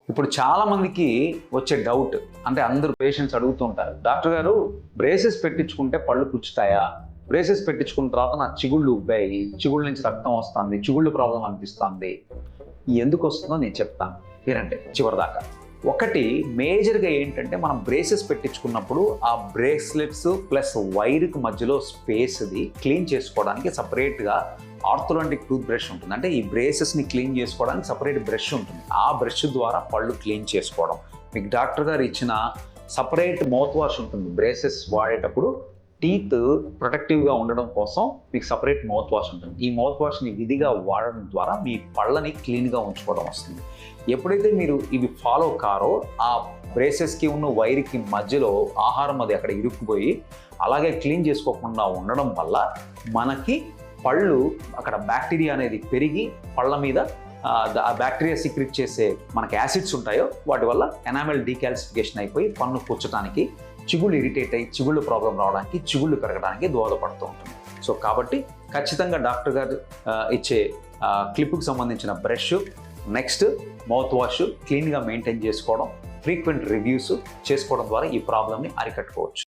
ఇప్పుడు చాలా మందికి వచ్చే డౌట్, అంటే అందరు పేషెంట్స్ అడుగుతుంటారు, డాక్టర్ గారు బ్రేసెస్ పెట్టించుకుంటే పళ్ళు పుచ్చుతాయా, బ్రేసెస్ పెట్టించుకున్న తర్వాత నా చిగుళ్ళు ఉబ్బాయి, చిగుళ్ళ నుంచి రక్తం వస్తుంది, చిగుళ్ళు ప్రాబ్లం అనిపిస్తుంది, ఎందుకు వస్తుందో నేను చెప్తాను వినండి చివరిదాకా. ఒకటి మేజర్గా ఏంటంటే, మనం బ్రేసెస్ పెట్టించుకున్నప్పుడు ఆ బ్రేస్లెట్స్ ప్లస్ వైర్కి మధ్యలో స్పేస్ది క్లీన్ చేసుకోవడానికి సపరేట్గా ఆర్థోడాంటిక్ టూత్ బ్రష్ ఉంటుంది. అంటే ఈ బ్రేసెస్ని క్లీన్ చేసుకోవడానికి సపరేట్ బ్రష్ ఉంటుంది. ఆ బ్రష్ ద్వారా పళ్ళు క్లీన్ చేసుకోవడం. మీకు డాక్టర్ గారు ఇచ్చిన సపరేట్ మౌత్ వాష్ ఉంటుంది. బ్రేసెస్ వాడేటప్పుడు టీత్ ప్రొటెక్టివ్గా ఉండడం కోసం మీకు సపరేట్ మౌత్ వాష్ ఉంటుంది. ఈ మౌత్ వాష్ని విధిగా వాడడం ద్వారా మీ పళ్ళని క్లీన్గా ఉంచుకోవడం వస్తుంది. ఎప్పుడైతే మీరు ఇవి ఫాలో కారో, ఆ బ్రేసెస్కి ఉన్న వైర్కి మధ్యలో ఆహారం అది అక్కడ ఇరుక్కుపోయి అలాగే క్లీన్ చేసుకోకుండా ఉండడం వల్ల మనకి పళ్ళు అక్కడ బ్యాక్టీరియా అనేది పెరిగి పళ్ళ మీద ఆ బ్యాక్టీరియా సీక్రెట్ చేసే మనకి యాసిడ్స్ ఉంటాయో వాటి వల్ల ఎనామెల్ డీకాల్సిఫికేషన్ అయిపోయి పన్ను పుచ్చడానికి, చిగుళ్ళు ఇరిటేట్ అయ్యి చిగుళ్ళు ప్రాబ్లం రావడానికి, చిగుళ్ళు పెరగడానికి దోహదపడుతూ ఉంటుంది. సో కాబట్టి ఖచ్చితంగా డాక్టర్ గారు ఇచ్చే క్లిప్కి సంబంధించిన బ్రష్, నెక్స్ట్ మౌత్ వాష్ క్లీన్గా మెయింటైన్ చేసుకోవడం, ఫ్రీక్వెంట్ రివ్యూస్ చేసుకోవడం ద్వారా ఈ ప్రాబ్లమ్ని అరికట్టుకోవచ్చు.